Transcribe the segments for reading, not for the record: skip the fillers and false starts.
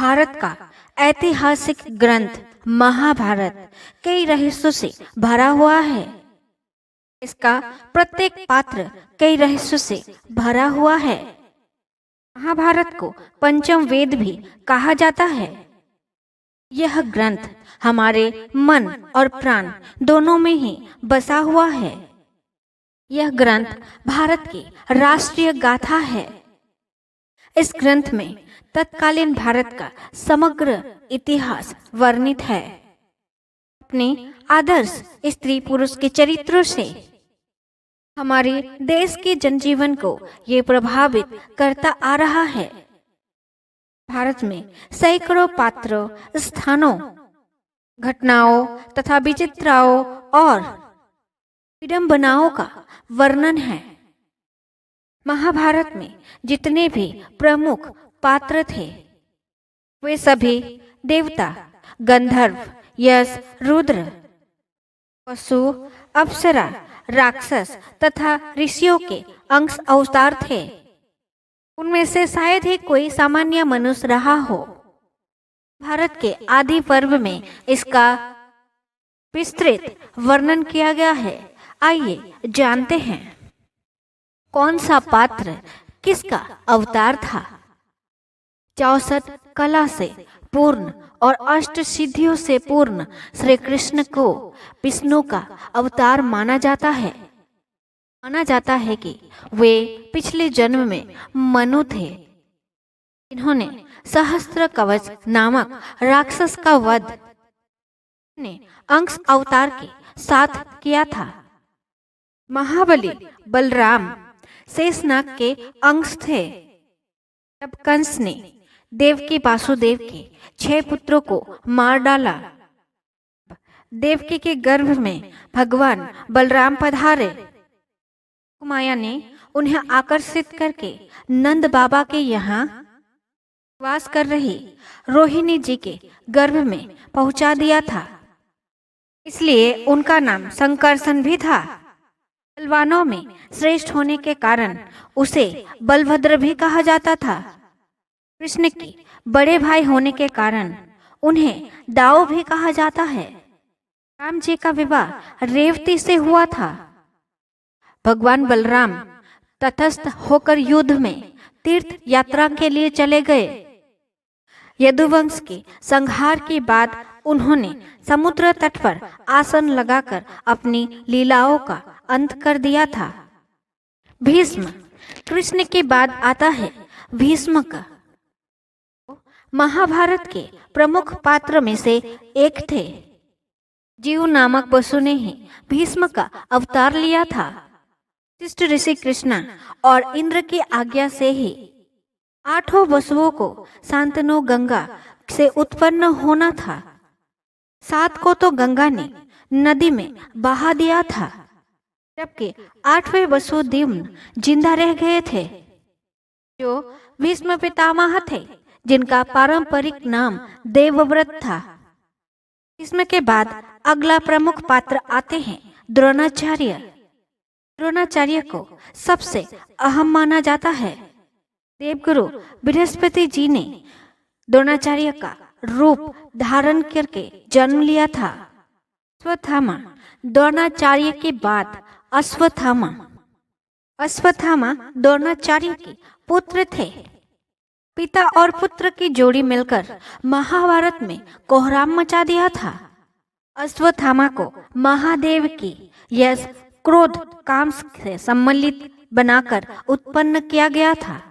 भारत का ऐतिहासिक ग्रंथ महाभारत कई रहस्यों से भरा हुआ है। इसका प्रत्येक पात्र कई रहस्यों से भरा हुआ है। महाभारत को पंचम वेद भी कहा जाता है। यह ग्रंथ हमारे मन और प्राण दोनों में ही बसा हुआ है। यह ग्रंथ भारत की राष्ट्रीय गाथा है। इस ग्रंथ में तत्कालीन भारत का समग्र इतिहास वर्णित है। अपने आदर्श स्त्री पुरुष के चरित्रों से हमारे देश के जनजीवन को ये प्रभावित करता आ रहा है। भारत में सैकड़ों पात्रों, स्थानों, घटनाओं तथा विचित्राओं और विडंबनाओं का वर्णन है। महाभारत में जितने भी प्रमुख पात्र थे वे सभी देवता, गंधर्व, यश, रुद्र, पशु, अप्सरा, राक्षस तथा ऋषियों के अंश अवतार थे। उनमें से शायद ही कोई सामान्य मनुष्य रहा हो। भारत के आदि पर्व में इसका विस्तृत वर्णन किया गया है। आइए जानते हैं कौन सा पात्र किसका अवतार था। 64 कला से पूर्ण और अष्ट सिद्धियों से पूर्ण श्री कृष्ण को विष्णु का अवतार माना जाता है। माना जाता है कि वे पिछले जन्म में मनु थे। इन्होंने सहस्त्र कवच नामक राक्षस का वध ने अंश अवतार के साथ किया था। महाबली बलराम शेषनाग के अंश थे। तब कंस ने देवकी वासुदेव के 6 पुत्रों को मार डाला। देवकी के गर्भ में भगवान बलराम पधारे। माया ने उन्हें आकर्षित करके नंद बाबा के यहाँ वास कर रही रोहिणी जी के गर्भ में पहुंचा दिया था। इसलिए उनका नाम संकर्षण भी था। बलवानों में श्रेष्ठ होने के कारण उसे बलभद्र भी कहा जाता था। कृष्ण के बड़े भाई होने के कारण उन्हें दाऊ भी कहा जाता है। राम जी का विवाह रेवती से हुआ था। भगवान बलराम तटस्थ होकर युद्ध में तीर्थ यात्रा के लिए चले गए। यदुवंश के संहार के बाद उन्होंने समुद्र तट पर आसन लगाकर अपनी लीलाओं का अंत कर दिया था। भीष्म कृष्ण के बाद आता है। भीष्म का महाभारत के प्रमुख पात्र में से एक थे। जीव नामक वसु ने ही भीष्म का अवतार लिया था। वशिष्ठ ऋषि कृष्णा और इंद्र की आज्ञा से ही 8 वसुओं को शांतनु गंगा से उत्पन्न होना था। 7 को तो गंगा ने नदी में बहा दिया था, जबकि 8वें वसु द्युम्न जिंदा रह गए थे, जो भीष्म पितामह थे, जिनका पारंपरिक नाम देवव्रत था। भीष्म के बाद अगला प्रमुख पात्र आते हैं द्रोणाचार्य। द्रोणाचार्य को सबसे अहम माना जाता है। देवगुरु बृहस्पति जी ने द्रोणाचार्य का रूप धारण करके जन्म लिया था। अश्वत्थामा द्रोणाचार्य के बाद अश्वत्थामा द्रोणाचार्य के पुत्र थे। पिता और पुत्र की जोड़ी मिलकर महाभारत में कोहराम मचा दिया था। अश्वत्थामा को महादेव की यश, क्रोध, काम से सम्मिलित बनाकर उत्पन्न किया गया था।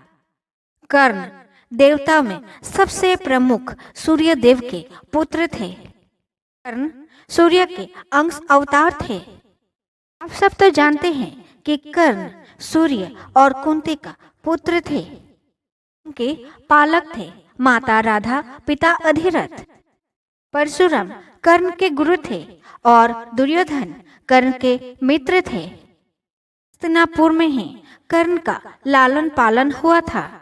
कर्ण देवता में सबसे प्रमुख सूर्य देव के पुत्र थे। कर्ण सूर्य के अंश अवतार थे। आप सब तो जानते हैं कि कर्ण सूर्य और कुंती का पुत्र थे। उनके पालक थे माता राधा, पिता अधिरथ। परशुराम कर्ण के गुरु थे और दुर्योधन कर्ण के मित्र थे। हस्तिनापुर में ही कर्ण का लालन पालन हुआ था।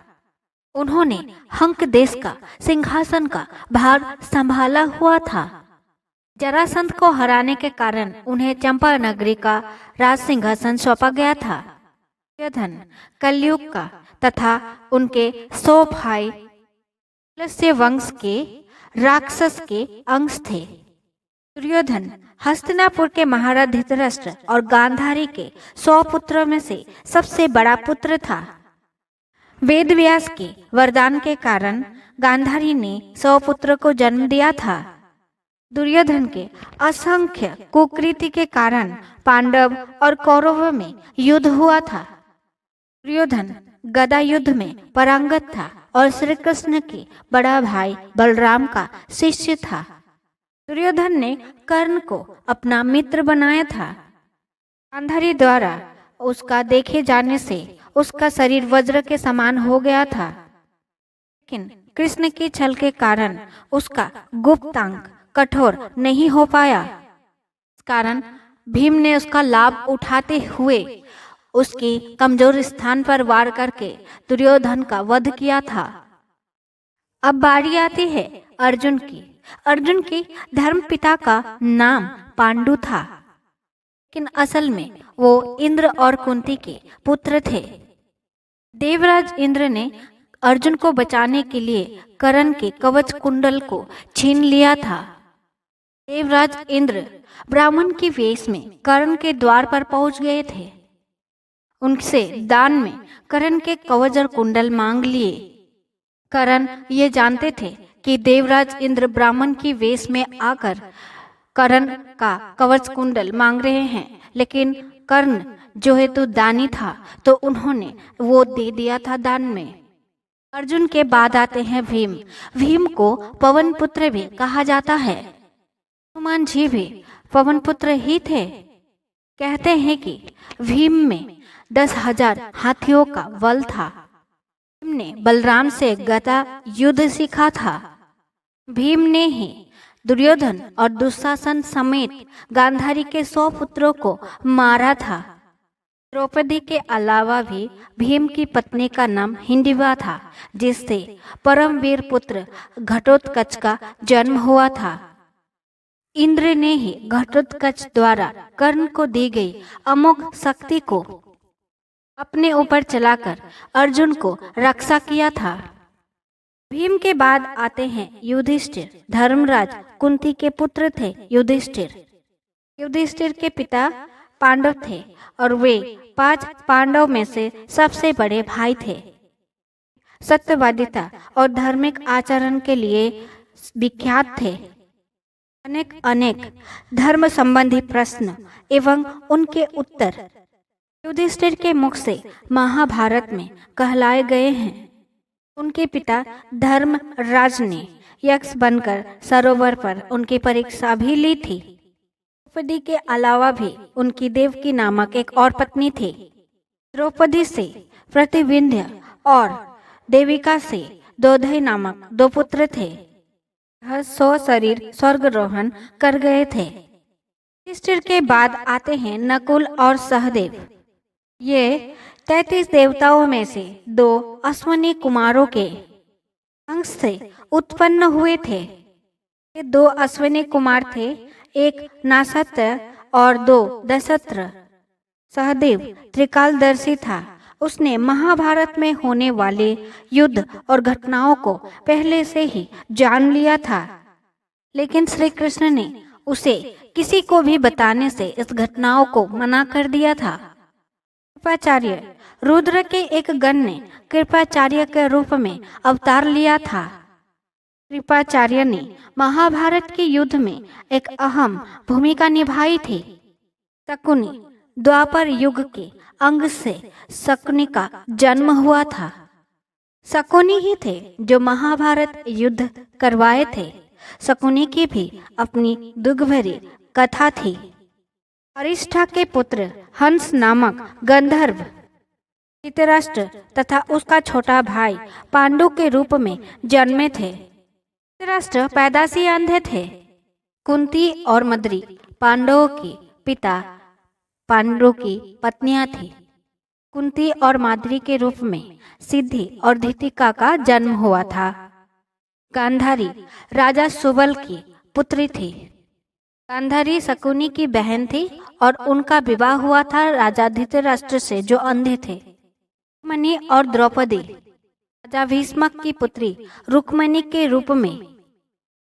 उन्होंने हंक देश का सिंहासन का भार संभाला हुआ था। जरासंध को हराने के कारण उन्हें चंपा नगरी का राज सिंहासन सौंपा गया था। दुर्योधन कलयुग का तथा उनके 100 भाई पुलस्त्य वंश के राक्षस के अंश थे। दुर्योधन हस्तिनापुर के महाराज धृतराष्ट्र और गांधारी के 100 पुत्रों में से सबसे बड़ा पुत्र था। वेदव्यास के वरदान के कारण गांधारी ने 100 पुत्रों को जन्म दिया था। दुर्योधन के असंख्य कुकृति के कारण पांडव और कौरवों में युद्ध हुआ था। दुर्योधन गदा युद्ध में पारंगत था और श्री कृष्ण के बड़ा भाई बलराम का शिष्य था। दुर्योधन ने कर्ण को अपना मित्र बनाया था। गांधारी द्वारा उसका देखे जाने से उसका शरीर वज्र के समान हो गया था, लेकिन कृष्ण की छल के कारण उसका गुप्तांग कठोर नहीं हो पाया। इस कारण भीम ने उसका लाभ उठाते हुए उसके कमजोर स्थान पर वार करके दुर्योधन का वध किया था। अब बारी आती है अर्जुन की। अर्जुन के धर्म पिता का नाम पांडु था, लेकिन असल में वो इंद्र और कुंती के पुत्र थे। देवराज इंद्र ने अर्जुन को बचाने के लिए कर्ण के कवच कुंडल को छीन लिया था। देवराज इंद्र ब्राह्मण के वेश में कर्ण के द्वार पर पहुंच गए थे। उनसे दान में कर्ण के कवच और कुंडल मांग लिए। कर्ण ये जानते थे कि देवराज इंद्र ब्राह्मण की वेश में आकर कर्ण का कवच कुंडल मांग रहे हैं, लेकिन कर्ण जो हेतु दानी था तो उन्होंने वो दे दिया था दान में। अर्जुन के बाद आते हैं भीम। भीम को पवन पुत्र भी कहा जाता है। हनुमान जी भी पवन पुत्र ही थे। कहते हैं कि भीम में 10,000 हाथियों का बल था। भीम ने बलराम से गदा युद्ध सीखा था। भीम ने ही दुर्योधन और दुशासन समेत गांधारी के 100 पुत्रों को मारा था। द्रौपदी के अलावा भी भीम की पत्नी का नाम हिंडिवा था, जिससे परमवीर पुत्र घटोत्कच का जन्म हुआ था। इंद्र ने ही घटोत्कच द्वारा कर्ण को दी गई अमोघ शक्ति को अपने ऊपर चलाकर अर्जुन को रक्षा किया था। भीम के बाद आते हैं युधिष्ठिर। धर्मराज कुंती के पुत्र थे युधिष्ठिर। युधिष्ठिर के पिता पांडव थे और वे 5 पांडव में से सबसे बड़े भाई थे। सत्यवादिता और धार्मिक आचरण के लिए विख्यात थे। अनेक धर्म संबंधी प्रश्न एवं उनके उत्तर युधिष्ठिर के मुख से महाभारत में कहलाए गए हैं। उनके पिता धर्मराज ने यक्ष बनकर सरोवर पर उनकी परीक्षा भी ली थी। द्रौपदी के अलावा भी उनकी देवकी नामक एक और पत्नी थी। द्रौपदी से प्रतिविंध्य और देविका से दोधई नामक 2 पुत्र थे। यह 100 शरीर स्वर्गरोहण कर गए थे। युधिष्ठिर के बाद आते हैं नकुल और सहदेव। ये 33 देवताओं में से 2 अश्विनी कुमारों के अंश से उत्पन्न हुए थे। ये 2 अश्विनी कुमार थे, एक नासत्र और 2 दशत्र। सहदेव त्रिकालदर्शी था। उसने महाभारत में होने वाले युद्ध और घटनाओं को पहले से ही जान लिया था, लेकिन श्री कृष्ण ने उसे किसी को भी बताने से इस घटनाओं को मना कर दिया था। कृपाचार्य रुद्र के एक गण ने कृपाचार्य के रूप में अवतार लिया था। कृपाचार्य ने महाभारत के युद्ध में एक अहम भूमिका निभाई थी। शकुनी द्वापर युग के अंग से शकुनी का जन्म हुआ था। शकुनी ही थे जो महाभारत युद्ध करवाए थे। शकुनी की भी अपनी दुर्भरी कथा थी। अरिष्ठा के पुत्र हंस नामक गंधर्व धृतराष्ट्र तथा उसका छोटा भाई पांडु के रूप में जन्मे थे। धृतराष्ट्र पैदाशी अंधे थे। कुंती और मद्री पांडवों के पिता पांडु की पत्नियां थी। कुंती और माद्री के रूप में सिद्धि और धीतिका का जन्म हुआ था। गांधारी राजा सुबल की पुत्री थी। गांधारी शकुनी की बहन थी और उनका विवाह हुआ था राजा धृतराष्ट्र से जो अंधे थे। मणि और द्रौपदी राजा भीष्मक की पुत्री रुक्मिणी के रूप में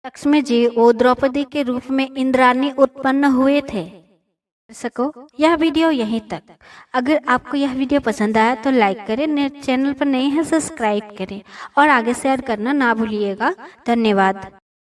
लक्ष्मी जी और द्रौपदी के रूप में इंद्राणी उत्पन्न हुए थे। दर्शकों, यह वीडियो यहीं तक। अगर आपको यह वीडियो पसंद आया तो लाइक करें, चैनल पर नए हैं सब्सक्राइब करें और आगे शेयर करना ना भूलिएगा। धन्यवाद।